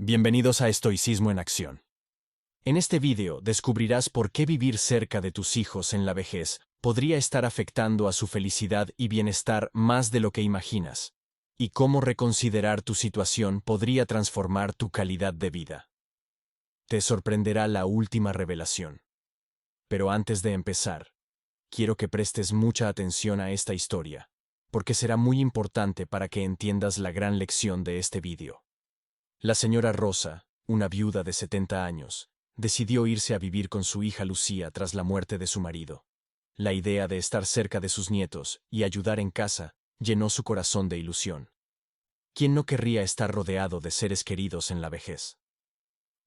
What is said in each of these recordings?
Bienvenidos a Estoicismo en Acción. En este vídeo descubrirás por qué vivir cerca de tus hijos en la vejez podría estar afectando a su felicidad y bienestar más de lo que imaginas, y cómo reconsiderar tu situación podría transformar tu calidad de vida. Te sorprenderá la última revelación. Pero antes de empezar, quiero que prestes mucha atención a esta historia, porque será muy importante para que entiendas la gran lección de este vídeo. La señora Rosa, una viuda de 70 años, decidió irse a vivir con su hija Lucía tras la muerte de su marido. La idea de estar cerca de sus nietos y ayudar en casa llenó su corazón de ilusión. ¿Quién no querría estar rodeado de seres queridos en la vejez?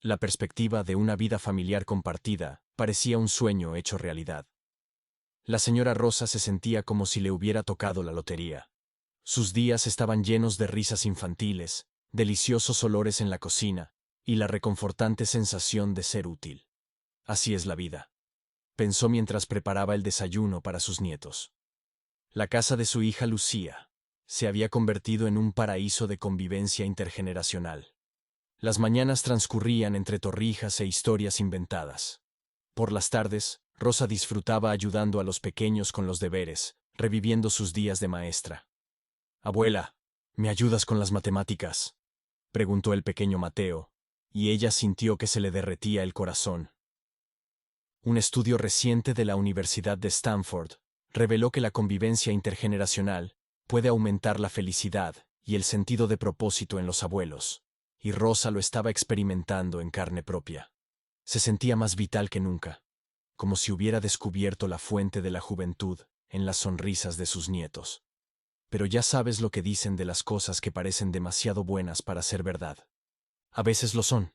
La perspectiva de una vida familiar compartida parecía un sueño hecho realidad. La señora Rosa se sentía como si le hubiera tocado la lotería. Sus días estaban llenos de risas infantiles, deliciosos olores en la cocina y la reconfortante sensación de ser útil. Así es la vida, pensó mientras preparaba el desayuno para sus nietos. La casa de su hija Lucía se había convertido en un paraíso de convivencia intergeneracional. Las mañanas transcurrían entre torrijas e historias inventadas. Por las tardes, Rosa disfrutaba ayudando a los pequeños con los deberes, reviviendo sus días de maestra. «Abuela, ¿me ayudas con las matemáticas?», preguntó el pequeño Mateo, y ella sintió que se le derretía el corazón. Un estudio reciente de la Universidad de Stanford reveló que la convivencia intergeneracional puede aumentar la felicidad y el sentido de propósito en los abuelos, y Rosa lo estaba experimentando en carne propia. Se sentía más vital que nunca, como si hubiera descubierto la fuente de la juventud en las sonrisas de sus nietos. Pero ya sabes lo que dicen de las cosas que parecen demasiado buenas para ser verdad. A veces lo son.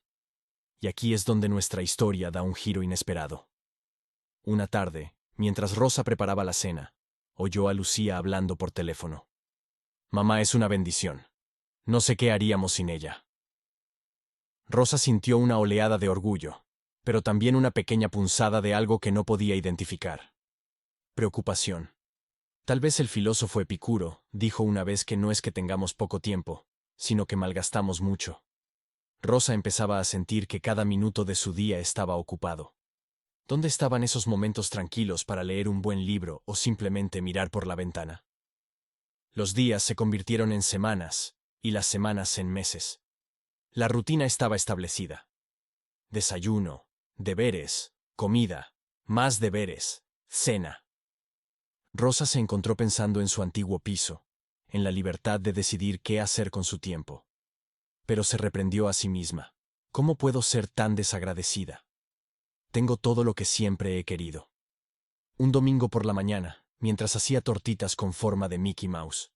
Y aquí es donde nuestra historia da un giro inesperado. Una tarde, mientras Rosa preparaba la cena, oyó a Lucía hablando por teléfono. «Mamá es una bendición. No sé qué haríamos sin ella». Rosa sintió una oleada de orgullo, pero también una pequeña punzada de algo que no podía identificar. Preocupación. Tal vez el filósofo Epicuro dijo una vez que no es que tengamos poco tiempo, sino que malgastamos mucho. Rosa empezaba a sentir que cada minuto de su día estaba ocupado. ¿Dónde estaban esos momentos tranquilos para leer un buen libro o simplemente mirar por la ventana? Los días se convirtieron en semanas y las semanas en meses. La rutina estaba establecida. Desayuno, deberes, comida, más deberes, cena. Rosa se encontró pensando en su antiguo piso, en la libertad de decidir qué hacer con su tiempo. Pero se reprendió a sí misma. ¿Cómo puedo ser tan desagradecida? Tengo todo lo que siempre he querido. Un domingo por la mañana, mientras hacía tortitas con forma de Mickey Mouse,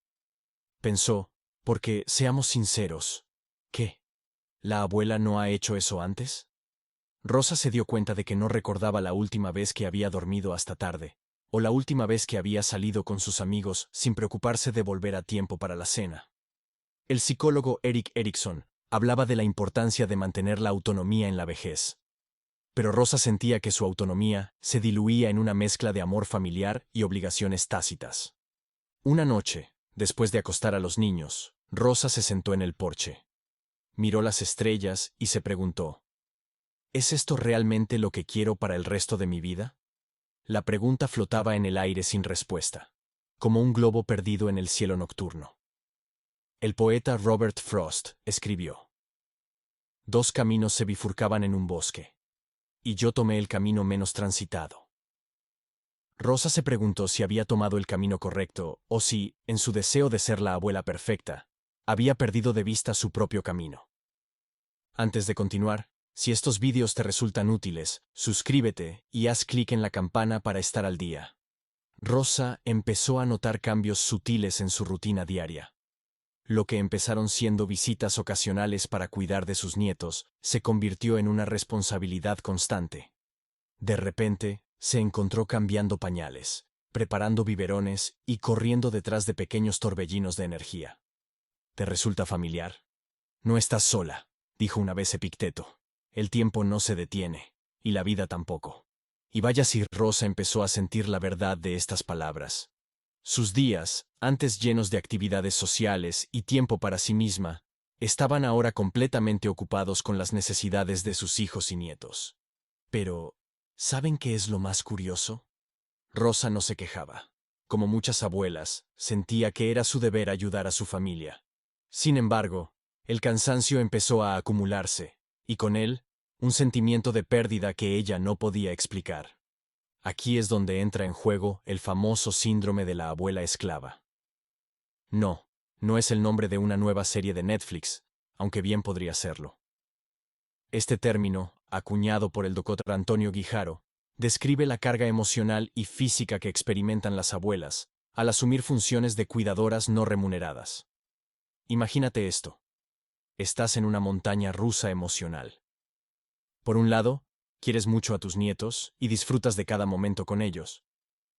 pensó, porque, seamos sinceros, ¿qué? ¿La abuela no ha hecho eso antes? Rosa se dio cuenta de que no recordaba la última vez que había dormido hasta tarde, o la última vez que había salido con sus amigos sin preocuparse de volver a tiempo para la cena. El psicólogo Erik Erikson hablaba de la importancia de mantener la autonomía en la vejez. Pero Rosa sentía que su autonomía se diluía en una mezcla de amor familiar y obligaciones tácitas. Una noche, después de acostar a los niños, Rosa se sentó en el porche. Miró las estrellas y se preguntó, ¿es esto realmente lo que quiero para el resto de mi vida? La pregunta flotaba en el aire sin respuesta, como un globo perdido en el cielo nocturno. El poeta Robert Frost escribió: «Dos caminos se bifurcaban en un bosque, y yo tomé el camino menos transitado». Rosa se preguntó si había tomado el camino correcto o si, en su deseo de ser la abuela perfecta, había perdido de vista su propio camino. Antes de continuar, si estos vídeos te resultan útiles, suscríbete y haz clic en la campana para estar al día. Rosa empezó a notar cambios sutiles en su rutina diaria. Lo que empezaron siendo visitas ocasionales para cuidar de sus nietos se convirtió en una responsabilidad constante. De repente, se encontró cambiando pañales, preparando biberones y corriendo detrás de pequeños torbellinos de energía. ¿Te resulta familiar? «No estás sola», dijo una vez Epicteto. «El tiempo no se detiene, y la vida tampoco». Y vaya si Rosa empezó a sentir la verdad de estas palabras. Sus días, antes llenos de actividades sociales y tiempo para sí misma, Estaban ahora completamente ocupados con las necesidades de sus hijos y nietos. Pero, ¿saben qué es lo más curioso? Rosa no se quejaba. Como muchas abuelas, sentía que era su deber ayudar a su familia. Sin embargo, el cansancio empezó a acumularse, y con él, un sentimiento de pérdida que ella no podía explicar. Aquí es donde entra en juego el famoso síndrome de la abuela esclava. No, no es el nombre de una nueva serie de Netflix, aunque bien podría serlo. Este término, acuñado por el doctor Antonio Guijaro, describe la carga emocional y física que experimentan las abuelas al asumir funciones de cuidadoras no remuneradas. Imagínate esto. Estás en una montaña rusa emocional. Por un lado, quieres mucho a tus nietos y disfrutas de cada momento con ellos.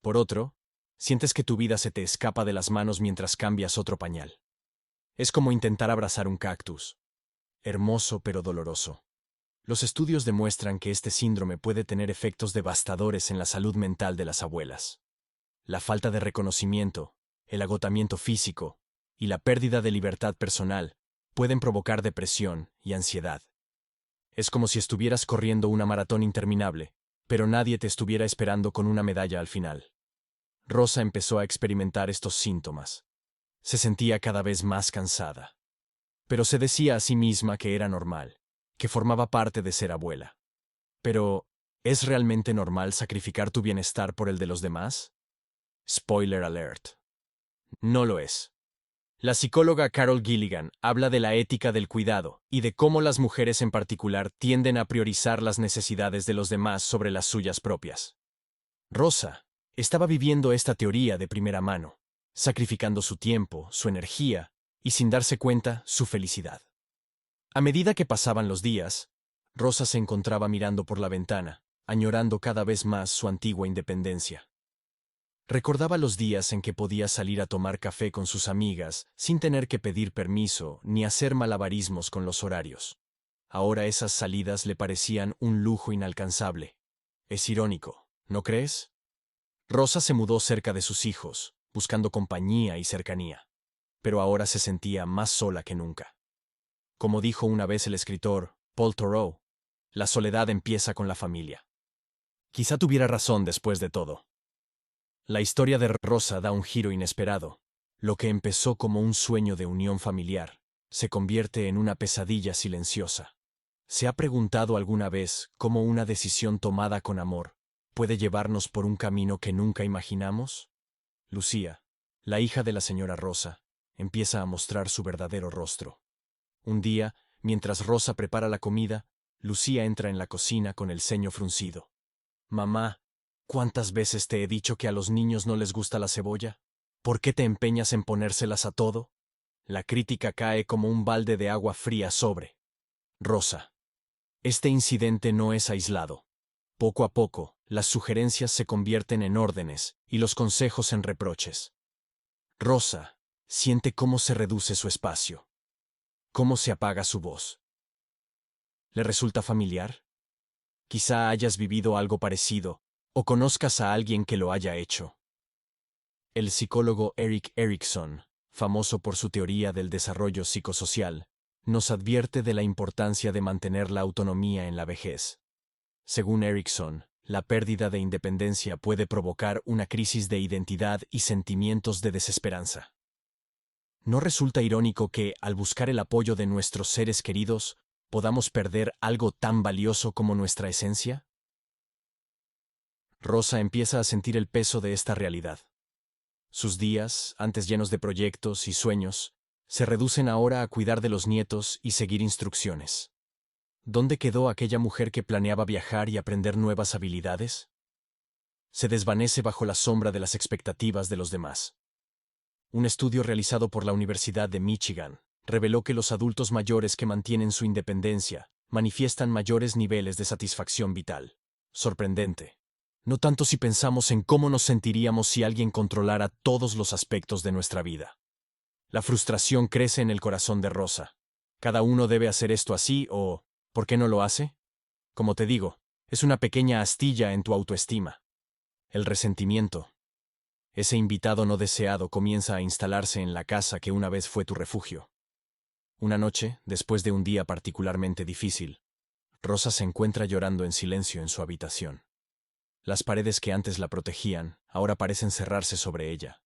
Por otro, sientes que tu vida se te escapa de las manos mientras cambias otro pañal. Es como intentar abrazar un cactus. Hermoso pero doloroso. Los estudios demuestran que este síndrome puede tener efectos devastadores en la salud mental de las abuelas. La falta de reconocimiento, el agotamiento físico y la pérdida de libertad personal pueden provocar depresión y ansiedad. Es como si estuvieras corriendo una maratón interminable, pero nadie te estuviera esperando con una medalla al final. Rosa empezó a experimentar estos síntomas. Se sentía cada vez más cansada. Pero se decía a sí misma que era normal, que formaba parte de ser abuela. Pero, ¿es realmente normal sacrificar tu bienestar por el de los demás? Spoiler alert. No lo es. La psicóloga Carol Gilligan habla de la ética del cuidado y de cómo las mujeres en particular tienden a priorizar las necesidades de los demás sobre las suyas propias. Rosa estaba viviendo esta teoría de primera mano, sacrificando su tiempo, su energía y, sin darse cuenta, su felicidad. A medida que pasaban los días, Rosa se encontraba mirando por la ventana, añorando cada vez más su antigua independencia. Recordaba los días en que podía salir a tomar café con sus amigas sin tener que pedir permiso ni hacer malabarismos con los horarios. Ahora esas salidas le parecían un lujo inalcanzable. Es irónico, ¿no crees? Rosa se mudó cerca de sus hijos, buscando compañía y cercanía, pero ahora se sentía más sola que nunca. Como dijo una vez el escritor Paul Thoreau, la soledad empieza con la familia. Quizá tuviera razón después de todo. La historia de Rosa da un giro inesperado. Lo que empezó como un sueño de unión familiar se convierte en una pesadilla silenciosa. ¿Se ha preguntado alguna vez cómo una decisión tomada con amor puede llevarnos por un camino que nunca imaginamos? Lucía, la hija de la señora Rosa, empieza a mostrar su verdadero rostro. Un día, mientras Rosa prepara la comida, Lucía entra en la cocina con el ceño fruncido. Mamá, ¿cuántas veces te he dicho que a los niños no les gusta la cebolla? ¿Por qué te empeñas en ponérselas a todo? La crítica cae como un balde de agua fría sobre Rosa. Este incidente no es aislado. Poco a poco, las sugerencias se convierten en órdenes y los consejos en reproches. Rosa siente cómo se reduce su espacio, cómo se apaga su voz. ¿Le resulta familiar? Quizá hayas vivido algo parecido, o conozcas a alguien que lo haya hecho. El psicólogo Erik Erikson, famoso por su teoría del desarrollo psicosocial, nos advierte de la importancia de mantener la autonomía en la vejez. Según Erikson, la pérdida de independencia puede provocar una crisis de identidad y sentimientos de desesperanza. ¿No resulta irónico que, al buscar el apoyo de nuestros seres queridos, podamos perder algo tan valioso como nuestra esencia? Rosa empieza a sentir el peso de esta realidad. Sus días, antes llenos de proyectos y sueños, se reducen ahora a cuidar de los nietos y seguir instrucciones. ¿Dónde quedó aquella mujer que planeaba viajar y aprender nuevas habilidades? Se desvanece bajo la sombra de las expectativas de los demás. Un estudio realizado por la Universidad de Michigan reveló que los adultos mayores que mantienen su independencia manifiestan mayores niveles de satisfacción vital. Sorprendente. No tanto si pensamos en cómo nos sentiríamos si alguien controlara todos los aspectos de nuestra vida. La frustración crece en el corazón de Rosa. ¿Cada uno debe hacer esto así o por qué no lo hace? Como te digo, es una pequeña astilla en tu autoestima. El resentimiento. Ese invitado no deseado comienza a instalarse en la casa que una vez fue tu refugio. Una noche, después de un día particularmente difícil, Rosa se encuentra llorando en silencio en su habitación. Las paredes que antes la protegían ahora parecen cerrarse sobre ella.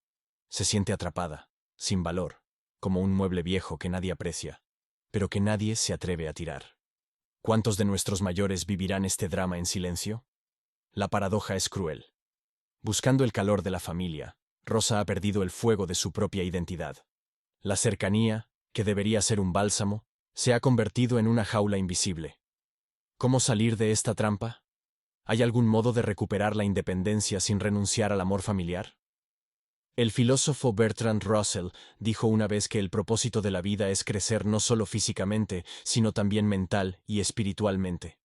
Se siente atrapada, sin valor, como un mueble viejo que nadie aprecia, pero que nadie se atreve a tirar. ¿Cuántos de nuestros mayores vivirán este drama en silencio? La paradoja es cruel. Buscando el calor de la familia, Rosa ha perdido el fuego de su propia identidad. La cercanía, que debería ser un bálsamo, se ha convertido en una jaula invisible. ¿Cómo salir de esta trampa? ¿Hay algún modo de recuperar la independencia sin renunciar al amor familiar? El filósofo Bertrand Russell dijo una vez que el propósito de la vida es crecer no solo físicamente, sino también mental y espiritualmente.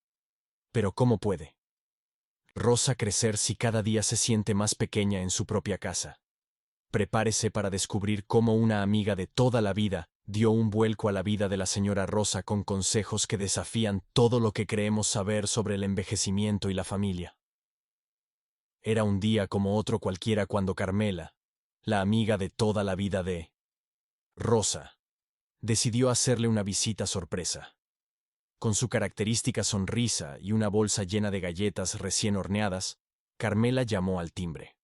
Pero ¿cómo puede Rosa crecer si cada día se siente más pequeña en su propia casa? Prepárese para descubrir cómo una amiga de toda la vida dio un vuelco a la vida de la señora Rosa con consejos que desafían todo lo que creemos saber sobre el envejecimiento y la familia. Era un día como otro cualquiera cuando Carmela, la amiga de toda la vida de Rosa, decidió hacerle una visita sorpresa. Con su característica sonrisa y una bolsa llena de galletas recién horneadas, Carmela llamó al timbre.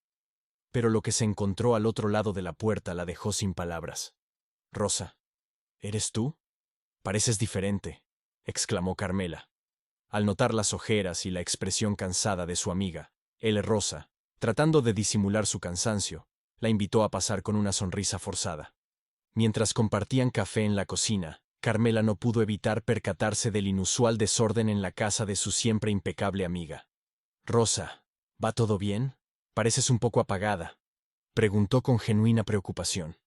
Pero lo que se encontró al otro lado de la puerta la dejó sin palabras. «Rosa, ¿eres tú? Pareces diferente», exclamó Carmela. Al notar las ojeras y la expresión cansada de su amiga, Rosa, tratando de disimular su cansancio, la invitó a pasar con una sonrisa forzada. Mientras compartían café en la cocina, Carmela no pudo evitar percatarse del inusual desorden en la casa de su siempre impecable amiga. «Rosa, ¿va todo bien? Pareces un poco apagada», preguntó con genuina preocupación.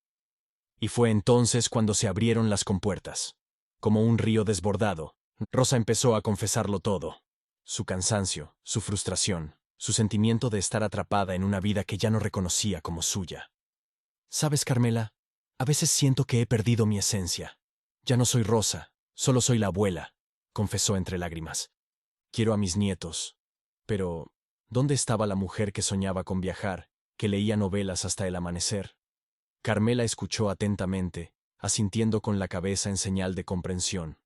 Y fue entonces cuando se abrieron las compuertas. Como un río desbordado, Rosa empezó a confesarlo todo. Su cansancio, su frustración, su sentimiento de estar atrapada en una vida que ya no reconocía como suya. «¿Sabes, Carmela? A veces siento que he perdido mi esencia. Ya no soy Rosa, solo soy la abuela», confesó entre lágrimas. «Quiero a mis nietos. Pero, ¿dónde estaba la mujer que soñaba con viajar, que leía novelas hasta el amanecer?» Carmela escuchó atentamente, asintiendo con la cabeza en señal de comprensión.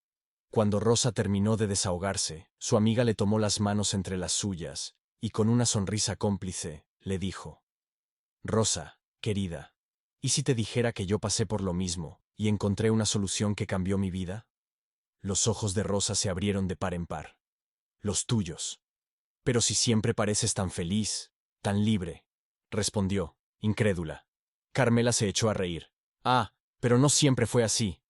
Cuando Rosa terminó de desahogarse, su amiga le tomó las manos entre las suyas, y con una sonrisa cómplice, le dijo: «Rosa, querida, ¿y si te dijera que yo pasé por lo mismo, y encontré una solución que cambió mi vida?» Los ojos de Rosa se abrieron de par en par. «Los tuyos. Pero si siempre pareces tan feliz, tan libre», respondió, incrédula. Carmela se echó a reír. «Ah, pero no siempre fue así.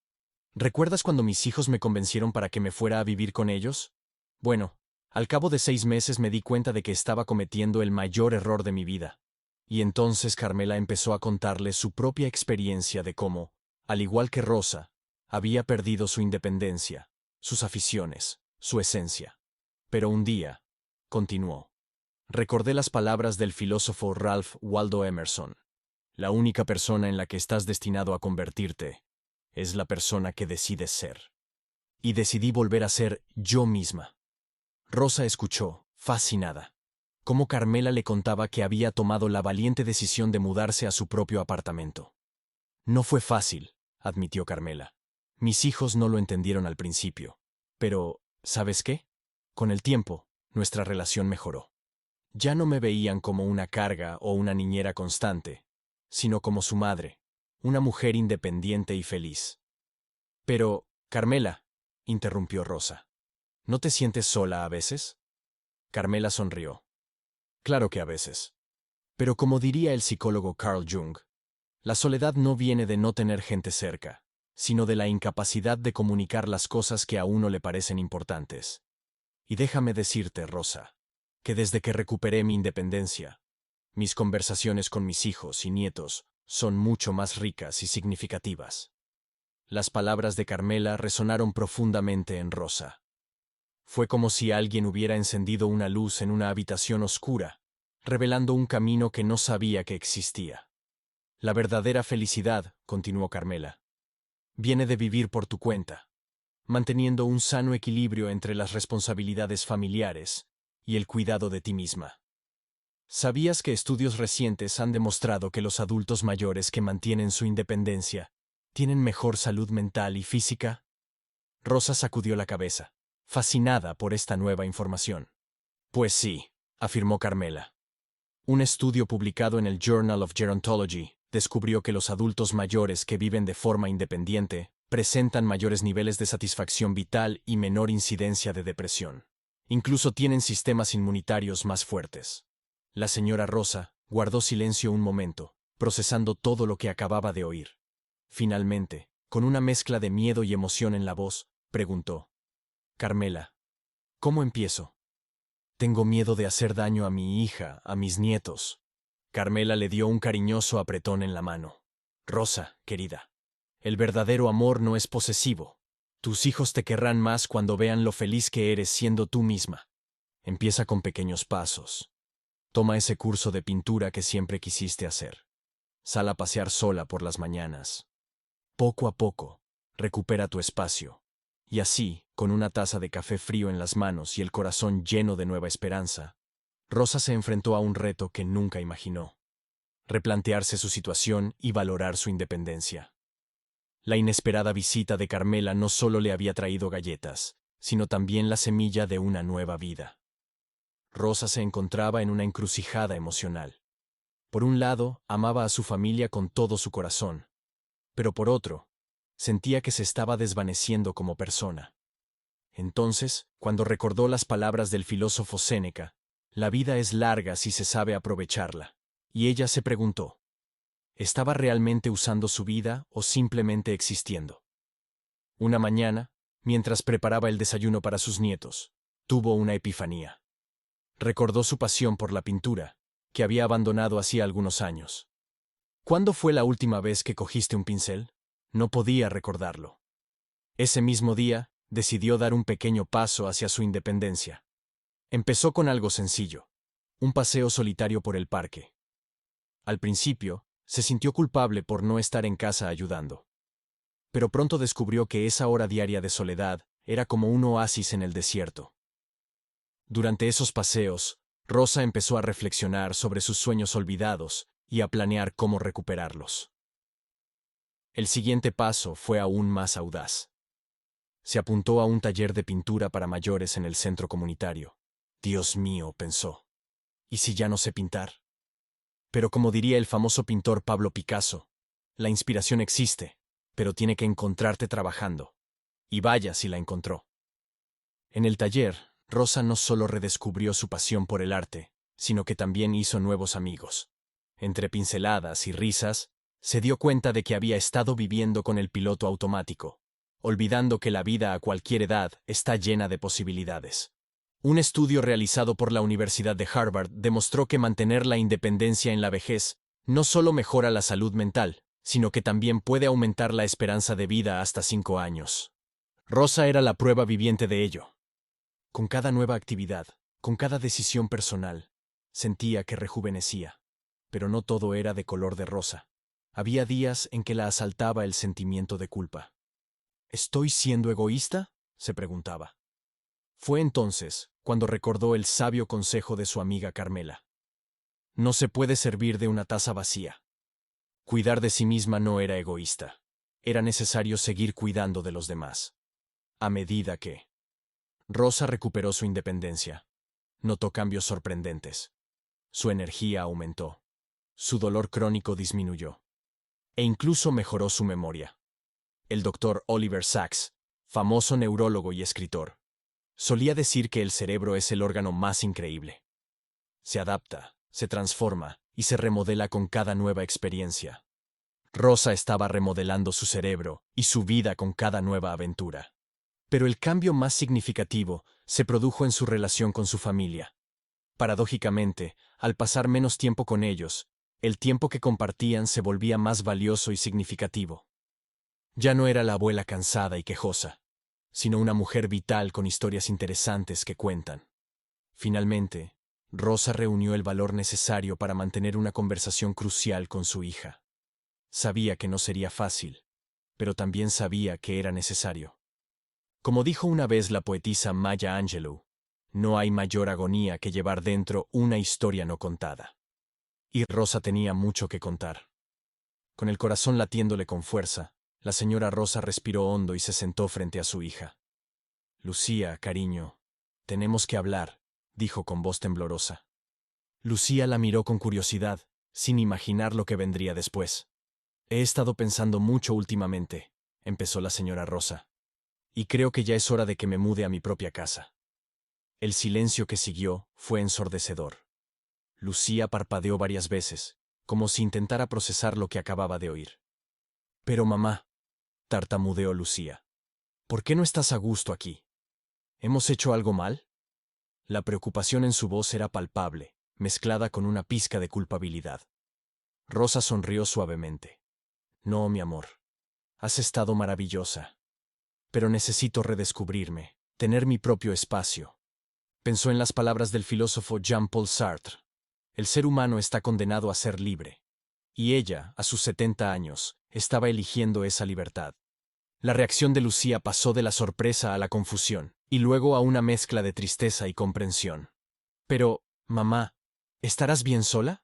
¿Recuerdas cuando mis hijos me convencieron para que me fuera a vivir con ellos? Bueno, al cabo de 6 meses me di cuenta de que estaba cometiendo el mayor error de mi vida». Y entonces Carmela empezó a contarle su propia experiencia de cómo, al igual que Rosa, había perdido su independencia, sus aficiones, su esencia. «Pero un día», continuó, «recordé las palabras del filósofo Ralph Waldo Emerson: la única persona en la que estás destinado a convertirte es la persona que decides ser. Y decidí volver a ser yo misma». Rosa escuchó, fascinada, cómo Carmela le contaba que había tomado la valiente decisión de mudarse a su propio apartamento. «No fue fácil», admitió Carmela. «Mis hijos no lo entendieron al principio. Pero, ¿sabes qué? Con el tiempo, nuestra relación mejoró. Ya no me veían como una carga o una niñera constante, sino como su madre, una mujer independiente y feliz». «Pero, Carmela», interrumpió Rosa, «¿no te sientes sola a veces?» Carmela sonrió. «Claro que a veces. Pero como diría el psicólogo Carl Jung, la soledad no viene de no tener gente cerca, sino de la incapacidad de comunicar las cosas que a uno le parecen importantes. Y déjame decirte, Rosa, que desde que recuperé mi independencia, mis conversaciones con mis hijos y nietos son mucho más ricas y significativas». Las palabras de Carmela resonaron profundamente en Rosa. Fue como si alguien hubiera encendido una luz en una habitación oscura, revelando un camino que no sabía que existía. «La verdadera felicidad», continuó Carmela, «viene de vivir por tu cuenta, manteniendo un sano equilibrio entre las responsabilidades familiares y el cuidado de ti misma. ¿Sabías que estudios recientes han demostrado que los adultos mayores que mantienen su independencia ¿Tienen mejor salud mental y física? Rosa sacudió la cabeza, fascinada por esta nueva información. Pues sí, afirmó Carmela. Un estudio publicado en el Journal of Gerontology descubrió que los adultos mayores que viven de forma independiente presentan mayores niveles de satisfacción vital y menor incidencia de depresión. Incluso tienen sistemas inmunitarios más fuertes. La señora Rosa guardó silencio un momento, procesando todo lo que acababa de oír. Finalmente, con una mezcla de miedo y emoción en la voz, preguntó: Carmela, ¿cómo empiezo? Tengo miedo de hacer daño a mi hija, a mis nietos. Carmela le dio un cariñoso apretón en la mano. Rosa, querida, el verdadero amor no es posesivo. Tus hijos te querrán más cuando vean lo feliz que eres siendo tú misma. Empieza con pequeños pasos. Toma ese curso de pintura que siempre quisiste hacer. Sal a pasear sola por las mañanas. Poco a poco, recupera tu espacio. Y así, con una taza de café frío en las manos y el corazón lleno de nueva esperanza, Rosa se enfrentó a un reto que nunca imaginó: replantearse su situación y valorar su independencia. La inesperada visita de Carmela no solo le había traído galletas, sino también la semilla de una nueva vida. Rosa se encontraba en una encrucijada emocional. Por un lado, amaba a su familia con todo su corazón, pero por otro, sentía que se estaba desvaneciendo como persona. Entonces, cuando recordó las palabras del filósofo Séneca, la vida es larga si se sabe aprovecharla, y ella se preguntó: ¿estaba realmente usando su vida o simplemente existiendo? Una mañana, mientras preparaba el desayuno para sus nietos, tuvo una epifanía. Recordó su pasión por la pintura, que había abandonado hacía algunos años. ¿Cuándo fue la última vez que cogiste un pincel? No podía recordarlo. Ese mismo día, decidió dar un pequeño paso hacia su independencia. Empezó con algo sencillo: un paseo solitario por el parque. Al principio, se sintió culpable por no estar en casa ayudando. Pero pronto descubrió que esa hora diaria de soledad era como un oasis en el desierto. Durante esos paseos, Rosa empezó a reflexionar sobre sus sueños olvidados y a planear cómo recuperarlos. El siguiente paso fue aún más audaz. Se apuntó a un taller de pintura para mayores en el centro comunitario. Dios mío, pensó, ¿y si ya no sé pintar? Pero como diría el famoso pintor Pablo Picasso, la inspiración existe, pero tiene que encontrarte trabajando. Y vaya si la encontró. En el taller, Rosa no solo redescubrió su pasión por el arte, sino que también hizo nuevos amigos. Entre pinceladas y risas, se dio cuenta de que había estado viviendo con el piloto automático, olvidando que la vida a cualquier edad está llena de posibilidades. Un estudio realizado por la Universidad de Harvard demostró que mantener la independencia en la vejez no solo mejora la salud mental, sino que también puede aumentar la esperanza de vida hasta 5 años. Rosa era la prueba viviente de ello. Con cada nueva actividad, con cada decisión personal, sentía que rejuvenecía. Pero no todo era de color de rosa. Había días en que la asaltaba el sentimiento de culpa. ¿Estoy siendo egoísta?, se preguntaba. Fue entonces cuando recordó el sabio consejo de su amiga Carmela. No se puede servir de una taza vacía. Cuidar de sí misma no era egoísta. Era necesario seguir cuidando de los demás. A medida que Rosa recuperó su independencia, notó cambios sorprendentes. Su energía aumentó. Su dolor crónico disminuyó. E incluso mejoró su memoria. El doctor Oliver Sacks, famoso neurólogo y escritor, solía decir que el cerebro es el órgano más increíble. Se adapta, se transforma y se remodela con cada nueva experiencia. Rosa estaba remodelando su cerebro y su vida con cada nueva aventura. Pero el cambio más significativo se produjo en su relación con su familia. Paradójicamente, al pasar menos tiempo con ellos, el tiempo que compartían se volvía más valioso y significativo. Ya no era la abuela cansada y quejosa, sino una mujer vital con historias interesantes que cuentan. Finalmente, Rosa reunió el valor necesario para mantener una conversación crucial con su hija. Sabía que no sería fácil, pero también sabía que era necesario. Como dijo una vez la poetisa Maya Angelou, no hay mayor agonía que llevar dentro una historia no contada. Y Rosa tenía mucho que contar. Con el corazón latiéndole con fuerza, La señora Rosa respiró hondo y se sentó frente a su hija. Lucía, cariño, tenemos que hablar, dijo con voz temblorosa. Lucía la miró con curiosidad, sin imaginar lo que vendría después. He estado pensando mucho últimamente, empezó la señora Rosa. Y creo que ya es hora de que me mude a mi propia casa. El silencio que siguió fue ensordecedor. Lucía parpadeó varias veces, como si intentara procesar lo que acababa de oír. Pero mamá, tartamudeó Lucía, ¿por qué no estás a gusto aquí? ¿Hemos hecho algo mal? La preocupación en su voz era palpable, mezclada con una pizca de culpabilidad. Rosa sonrió suavemente. No, mi amor. Has estado maravillosa. Pero necesito redescubrirme, tener mi propio espacio. Pensó en las palabras del filósofo Jean-Paul Sartre. El ser humano está condenado a ser libre. Y ella, a sus 70 años, estaba eligiendo esa libertad. La reacción de Lucía pasó de la sorpresa a la confusión, y luego a una mezcla de tristeza y comprensión. Pero, mamá, ¿estarás bien sola?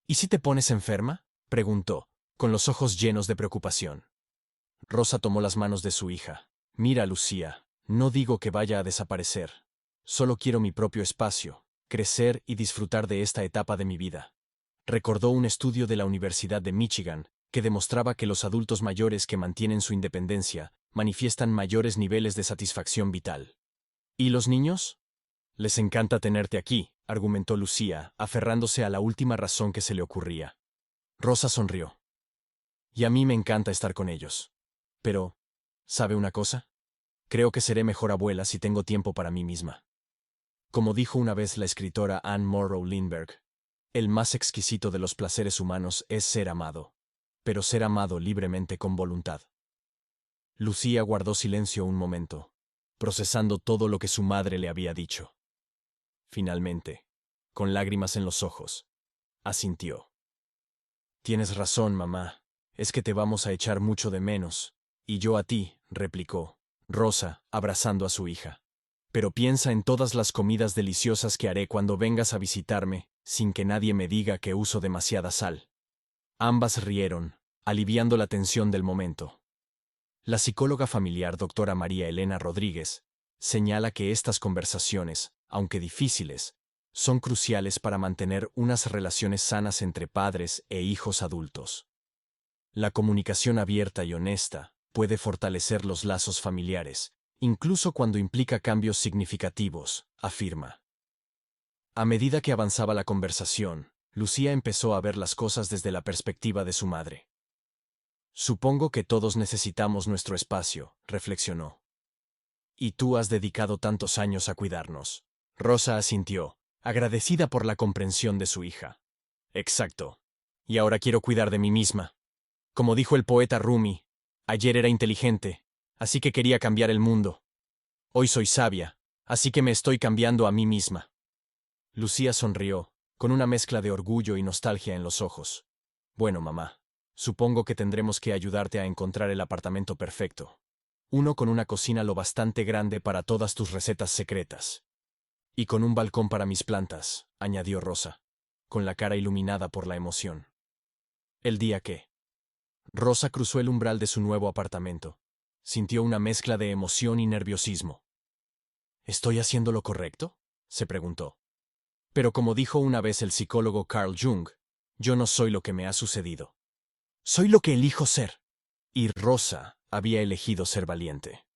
¿Y si te pones enferma? Preguntó, con los ojos llenos de preocupación. Rosa tomó las manos de su hija. Mira, Lucía, no digo que vaya a desaparecer. Solo quiero mi propio espacio, crecer y disfrutar de esta etapa de mi vida. Recordó un estudio de la Universidad de Michigan que demostraba que los adultos mayores que mantienen su independencia manifiestan mayores niveles de satisfacción vital. ¿Y los niños? Les encanta tenerte aquí, argumentó Lucía, aferrándose a la última razón que se le ocurría. Rosa sonrió. Y a mí me encanta estar con ellos. Pero, ¿sabe una cosa? Creo que seré mejor abuela si tengo tiempo para mí misma. Como dijo una vez la escritora Anne Morrow Lindbergh, el más exquisito de los placeres humanos es ser amado, pero ser amado libremente con voluntad. Lucía guardó silencio un momento, procesando todo lo que su madre le había dicho. Finalmente, con lágrimas en los ojos, asintió. Tienes razón, mamá, es que te vamos a echar mucho de menos, y yo a ti, replicó Rosa, abrazando a su hija. Pero piensa en todas las comidas deliciosas que haré cuando vengas a visitarme, sin que nadie me diga que uso demasiada sal. Ambas rieron, aliviando la tensión del momento. La psicóloga familiar doctora María Elena Rodríguez señala que estas conversaciones, aunque difíciles, son cruciales para mantener unas relaciones sanas entre padres e hijos adultos. La comunicación abierta y honesta puede fortalecer los lazos familiares, incluso cuando implica cambios significativos, afirma. A medida que avanzaba la conversación, Lucía empezó a ver las cosas desde la perspectiva de su madre. Supongo que todos necesitamos nuestro espacio, reflexionó. Y tú has dedicado tantos años a cuidarnos. Rosa asintió, agradecida por la comprensión de su hija. Exacto. Y ahora quiero cuidar de mí misma. Como dijo el poeta Rumi, ayer era inteligente, así que quería cambiar el mundo. Hoy soy sabia, así que me estoy cambiando a mí misma. Lucía sonrió, con una mezcla de orgullo y nostalgia en los ojos. Bueno, mamá, supongo que tendremos que ayudarte a encontrar el apartamento perfecto. Uno con una cocina lo bastante grande para todas tus recetas secretas. Y con un balcón para mis plantas, añadió Rosa, con la cara iluminada por la emoción. El día que Rosa cruzó el umbral de su nuevo apartamento, sintió una mezcla de emoción y nerviosismo. ¿Estoy haciendo lo correcto?, se preguntó. Pero como dijo una vez el psicólogo Carl Jung, yo no soy lo que me ha sucedido. Soy lo que elijo ser. Y Rosa había elegido ser valiente.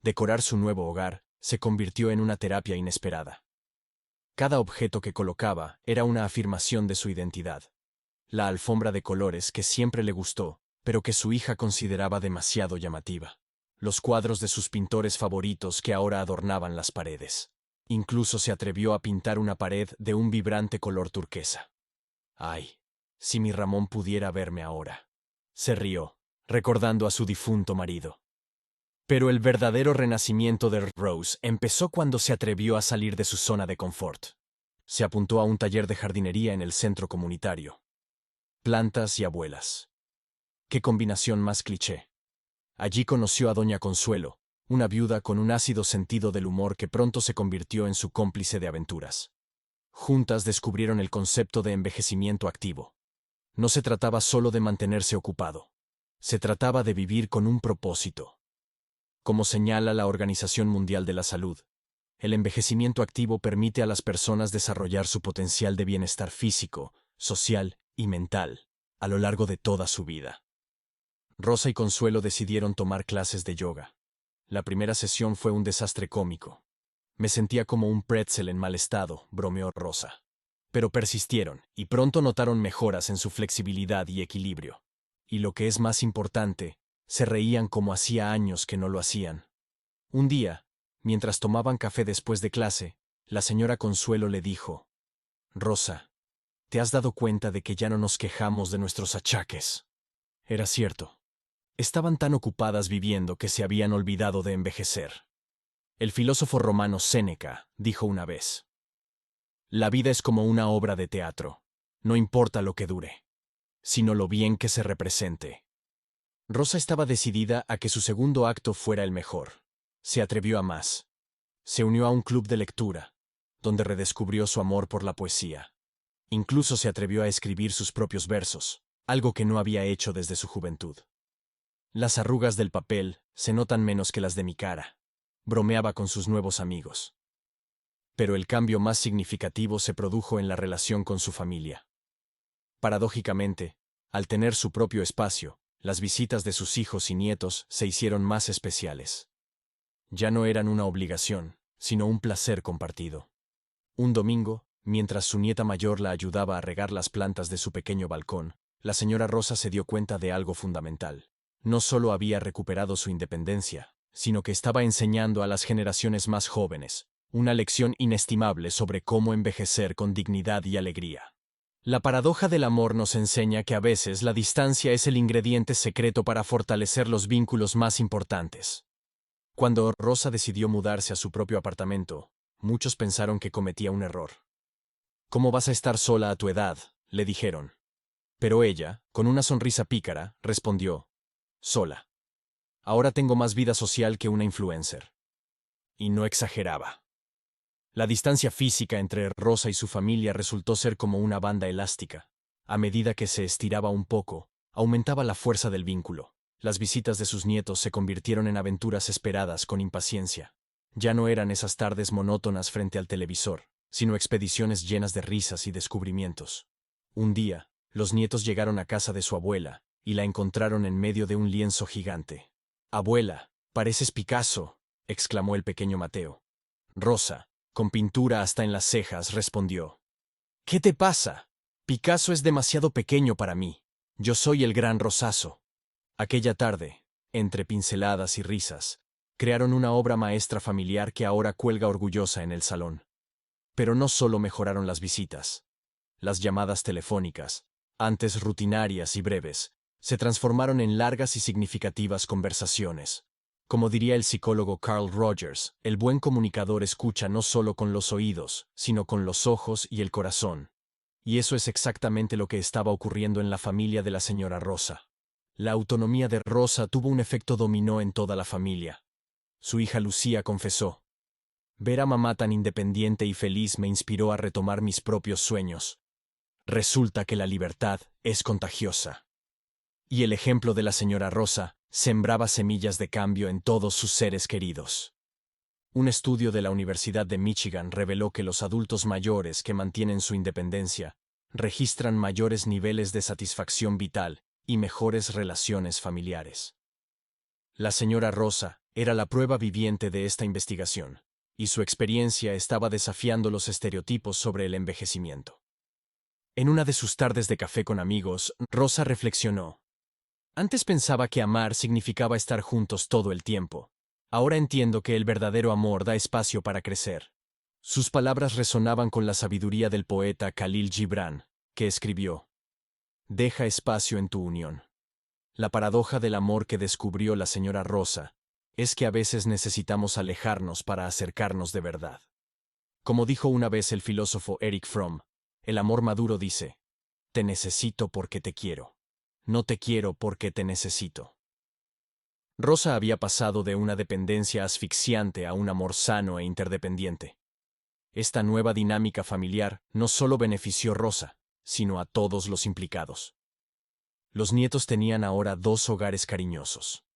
Decorar su nuevo hogar se convirtió en una terapia inesperada. Cada objeto que colocaba era una afirmación de su identidad. La alfombra de colores que siempre le gustó, pero que su hija consideraba demasiado llamativa. Los cuadros de sus pintores favoritos que ahora adornaban las paredes. Incluso se atrevió a pintar una pared de un vibrante color turquesa. Ay, si mi Ramón pudiera verme ahora. Se rió, recordando a su difunto marido. Pero el verdadero renacimiento de Rose empezó cuando se atrevió a salir de su zona de confort. Se apuntó a un taller de jardinería en el centro comunitario. Plantas y abuelas. Qué combinación más cliché. Allí conoció a doña Consuelo, una viuda con un ácido sentido del humor que pronto se convirtió en su cómplice de aventuras. Juntas descubrieron el concepto de envejecimiento activo. No se trataba solo de mantenerse ocupado. Se trataba de vivir con un propósito. Como señala la Organización Mundial de la Salud, el envejecimiento activo permite a las personas desarrollar su potencial de bienestar físico, social y mental a lo largo de toda su vida. Rosa y Consuelo decidieron tomar clases de yoga. La primera sesión fue un desastre cómico. Me sentía como un pretzel en mal estado, bromeó Rosa. Pero persistieron, y pronto notaron mejoras en su flexibilidad y equilibrio. Y lo que es más importante, se reían como hacía años que no lo hacían. Un día, mientras tomaban café después de clase, la señora Consuelo le dijo: Rosa, ¿te has dado cuenta de que ya no nos quejamos de nuestros achaques? Era cierto. Estaban tan ocupadas viviendo que se habían olvidado de envejecer. El filósofo romano Séneca dijo una vez: la vida es como una obra de teatro. No importa lo que dure, sino lo bien que se represente. Rosa estaba decidida a que su segundo acto fuera el mejor. Se atrevió a más. Se unió a un club de lectura, donde redescubrió su amor por la poesía. Incluso se atrevió a escribir sus propios versos, algo que no había hecho desde su juventud. Las arrugas del papel se notan menos que las de mi cara, bromeaba con sus nuevos amigos. Pero el cambio más significativo se produjo en la relación con su familia. Paradójicamente, al tener su propio espacio, las visitas de sus hijos y nietos se hicieron más especiales. Ya no eran una obligación, sino un placer compartido. Un domingo, mientras su nieta mayor la ayudaba a regar las plantas de su pequeño balcón, la señora Rosa se dio cuenta de algo fundamental. No solo había recuperado su independencia, sino que estaba enseñando a las generaciones más jóvenes una lección inestimable sobre cómo envejecer con dignidad y alegría. La paradoja del amor nos enseña que a veces la distancia es el ingrediente secreto para fortalecer los vínculos más importantes. Cuando Rosa decidió mudarse a su propio apartamento, muchos pensaron que cometía un error. ¿Cómo vas a estar sola a tu edad?, le dijeron. Pero ella, con una sonrisa pícara, respondió: sola. Ahora tengo más vida social que una influencer. Y no exageraba. La distancia física entre Rosa y su familia resultó ser como una banda elástica. A medida que se estiraba un poco, aumentaba la fuerza del vínculo. Las visitas de sus nietos se convirtieron en aventuras esperadas con impaciencia. Ya no eran esas tardes monótonas frente al televisor, sino expediciones llenas de risas y descubrimientos. Un día, los nietos llegaron a casa de su abuela, y la encontraron en medio de un lienzo gigante. «Abuela, pareces Picasso», exclamó el pequeño Mateo. Rosa, con pintura hasta en las cejas, respondió: «¿Qué te pasa? Picasso es demasiado pequeño para mí. Yo soy el gran Rosazo». Aquella tarde, entre pinceladas y risas, crearon una obra maestra familiar que ahora cuelga orgullosa en el salón. Pero no solo mejoraron las visitas. Las llamadas telefónicas, antes rutinarias y breves, se transformaron en largas y significativas conversaciones. Como diría el psicólogo Carl Rogers, el buen comunicador escucha no solo con los oídos, sino con los ojos y el corazón. Y eso es exactamente lo que estaba ocurriendo en la familia de la señora Rosa. La autonomía de Rosa tuvo un efecto dominó en toda la familia. Su hija Lucía confesó: «Ver a mamá tan independiente y feliz me inspiró a retomar mis propios sueños. Resulta que la libertad es contagiosa». Y el ejemplo de la señora Rosa sembraba semillas de cambio en todos sus seres queridos. Un estudio de la Universidad de Michigan reveló que los adultos mayores que mantienen su independencia registran mayores niveles de satisfacción vital y mejores relaciones familiares. La señora Rosa era la prueba viviente de esta investigación, y su experiencia estaba desafiando los estereotipos sobre el envejecimiento. En una de sus tardes de café con amigos, Rosa reflexionó: «Antes pensaba que amar significaba estar juntos todo el tiempo. Ahora entiendo que el verdadero amor da espacio para crecer». Sus palabras resonaban con la sabiduría del poeta Khalil Gibran, que escribió: «Deja espacio en tu unión». La paradoja del amor que descubrió la señora Rosa es que a veces necesitamos alejarnos para acercarnos de verdad. Como dijo una vez el filósofo Eric Fromm, el amor maduro dice: «Te necesito porque te quiero. No te quiero porque te necesito». Rosa había pasado de una dependencia asfixiante a un amor sano e interdependiente. Esta nueva dinámica familiar no solo benefició a Rosa, sino a todos los implicados. Los nietos tenían ahora 2 hogares cariñosos.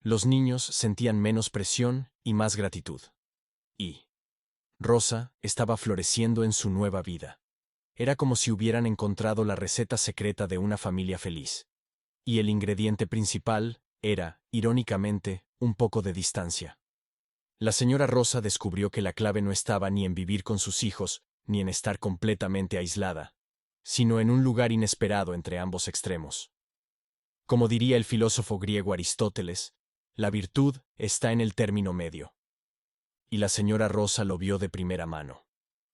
Los niños sentían menos presión y más gratitud. Y Rosa estaba floreciendo en su nueva vida. Era como si hubieran encontrado la receta secreta de una familia feliz. Y el ingrediente principal era, irónicamente, un poco de distancia. La señora Rosa descubrió que la clave no estaba ni en vivir con sus hijos, ni en estar completamente aislada, sino en un lugar inesperado entre ambos extremos. Como diría el filósofo griego Aristóteles, la virtud está en el término medio. Y la señora Rosa lo vio de primera mano.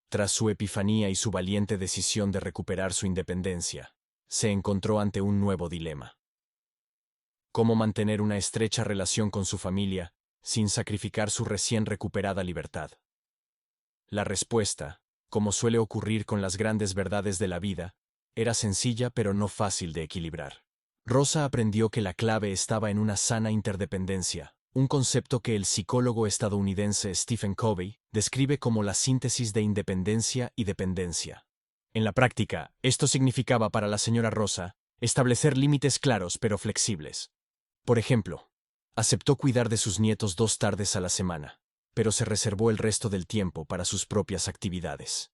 Tras su epifanía y su valiente decisión de recuperar su independencia, se encontró ante un nuevo dilema. ¿Cómo mantener una estrecha relación con su familia sin sacrificar su recién recuperada libertad? La respuesta, como suele ocurrir con las grandes verdades de la vida, era sencilla pero no fácil de equilibrar. Rosa aprendió que la clave estaba en una sana interdependencia, un concepto que el psicólogo estadounidense Stephen Covey describe como la síntesis de independencia y dependencia. En la práctica, esto significaba para la señora Rosa establecer límites claros pero flexibles. Por ejemplo, aceptó cuidar de sus nietos 2 tardes a la semana, pero se reservó el resto del tiempo para sus propias actividades.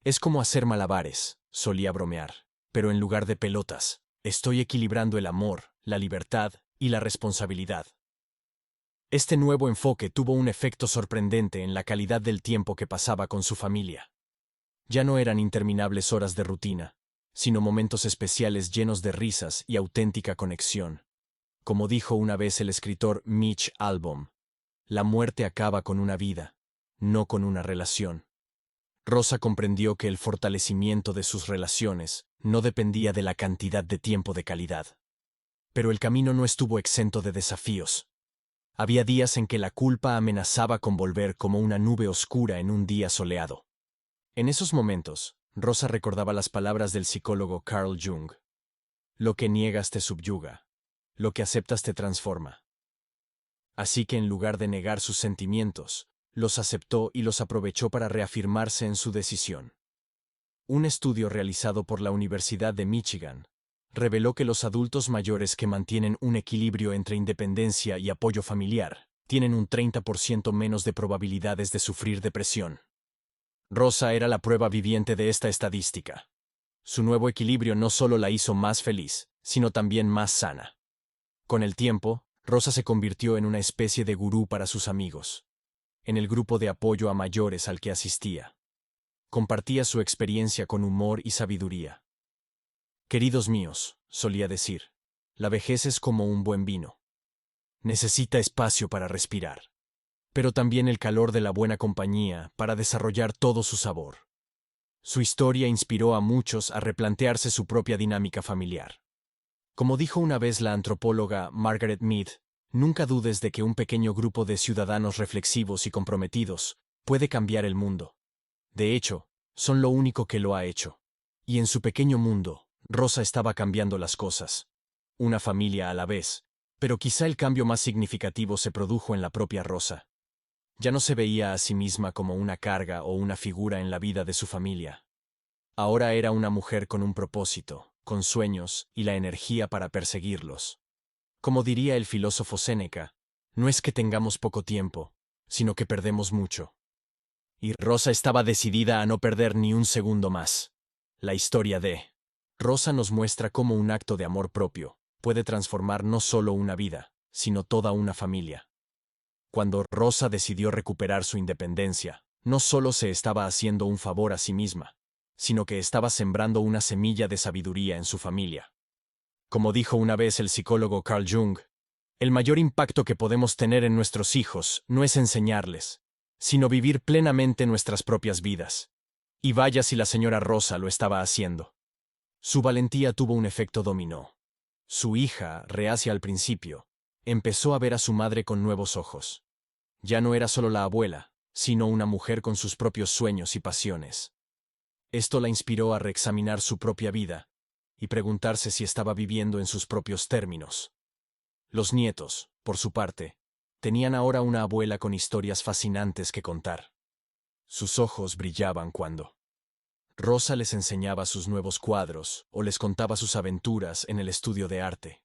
Es como hacer malabares, solía bromear, pero en lugar de pelotas, estoy equilibrando el amor, la libertad y la responsabilidad. Este nuevo enfoque tuvo un efecto sorprendente en la calidad del tiempo que pasaba con su familia. Ya no eran interminables horas de rutina, sino momentos especiales llenos de risas y auténtica conexión. Como dijo una vez el escritor Mitch Albom, la muerte acaba con una vida, no con una relación. Rosa comprendió que el fortalecimiento de sus relaciones no dependía de la cantidad de tiempo de calidad. Pero el camino no estuvo exento de desafíos. Había días en que la culpa amenazaba con volver como una nube oscura en un día soleado. En esos momentos, Rosa recordaba las palabras del psicólogo Carl Jung. Lo que niegas te subyuga. Lo que aceptas te transforma. Así que en lugar de negar sus sentimientos, los aceptó y los aprovechó para reafirmarse en su decisión. Un estudio realizado por la Universidad de Michigan reveló que los adultos mayores que mantienen un equilibrio entre independencia y apoyo familiar tienen un 30% menos de probabilidades de sufrir depresión. Rosa era la prueba viviente de esta estadística. Su nuevo equilibrio no solo la hizo más feliz, sino también más sana. Con el tiempo, Rosa se convirtió en una especie de gurú para sus amigos. En el grupo de apoyo a mayores al que asistía, compartía su experiencia con humor y sabiduría. Queridos míos, solía decir, la vejez es como un buen vino. Necesita espacio para respirar, pero también el calor de la buena compañía para desarrollar todo su sabor. Su historia inspiró a muchos a replantearse su propia dinámica familiar. Como dijo una vez la antropóloga Margaret Mead, nunca dudes de que un pequeño grupo de ciudadanos reflexivos y comprometidos puede cambiar el mundo. De hecho, son lo único que lo ha hecho. Y en su pequeño mundo, Rosa estaba cambiando las cosas. Una familia a la vez, pero quizá el cambio más significativo se produjo en la propia Rosa. Ya no se veía a sí misma como una carga o una figura en la vida de su familia. Ahora era una mujer con un propósito, con sueños y la energía para perseguirlos. Como diría el filósofo Séneca, no es que tengamos poco tiempo, sino que perdemos mucho. Y Rosa estaba decidida a no perder ni un segundo más. La historia de Rosa nos muestra cómo un acto de amor propio puede transformar no solo una vida, sino toda una familia. Cuando Rosa decidió recuperar su independencia, no solo se estaba haciendo un favor a sí misma, sino que estaba sembrando una semilla de sabiduría en su familia. Como dijo una vez el psicólogo Carl Jung, el mayor impacto que podemos tener en nuestros hijos no es enseñarles, sino vivir plenamente nuestras propias vidas. Y vaya si la señora Rosa lo estaba haciendo. Su valentía tuvo un efecto dominó. Su hija, reacia al principio, empezó a ver a su madre con nuevos ojos. Ya no era solo la abuela, sino una mujer con sus propios sueños y pasiones. Esto la inspiró a reexaminar su propia vida y preguntarse si estaba viviendo en sus propios términos. Los nietos, por su parte, tenían ahora una abuela con historias fascinantes que contar. Sus ojos brillaban cuando Rosa les enseñaba sus nuevos cuadros o les contaba sus aventuras en el estudio de arte.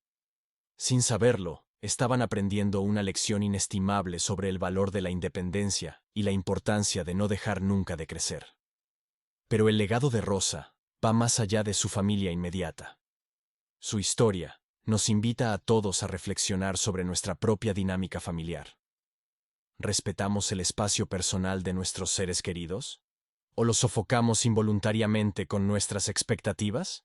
Sin saberlo, estaban aprendiendo una lección inestimable sobre el valor de la independencia y la importancia de no dejar nunca de crecer. Pero el legado de Rosa va más allá de su familia inmediata. Su historia nos invita a todos a reflexionar sobre nuestra propia dinámica familiar. ¿Respetamos el espacio personal de nuestros seres queridos? ¿O los sofocamos involuntariamente con nuestras expectativas?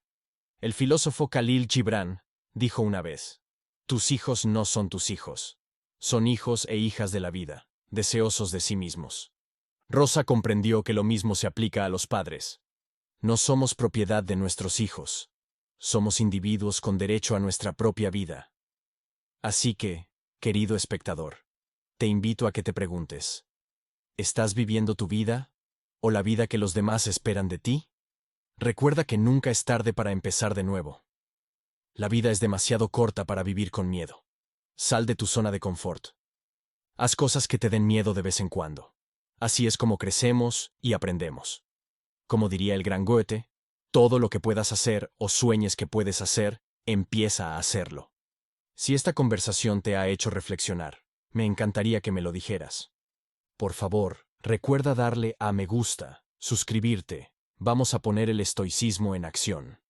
El filósofo Khalil Gibran dijo una vez: tus hijos no son tus hijos, son hijos e hijas de la vida, deseosos de sí mismos. Rosa comprendió que lo mismo se aplica a los padres. No somos propiedad de nuestros hijos. Somos individuos con derecho a nuestra propia vida. Así que, querido espectador, te invito a que te preguntes: ¿estás viviendo tu vida o la vida que los demás esperan de ti? Recuerda que nunca es tarde para empezar de nuevo. La vida es demasiado corta para vivir con miedo. Sal de tu zona de confort. Haz cosas que te den miedo de vez en cuando. Así es como crecemos y aprendemos. Como diría el gran Goethe, todo lo que puedas hacer o sueñes que puedes hacer, empieza a hacerlo. Si esta conversación te ha hecho reflexionar, me encantaría que me lo dijeras. Por favor, recuerda darle a me gusta, suscribirte. Vamos a poner el estoicismo en acción.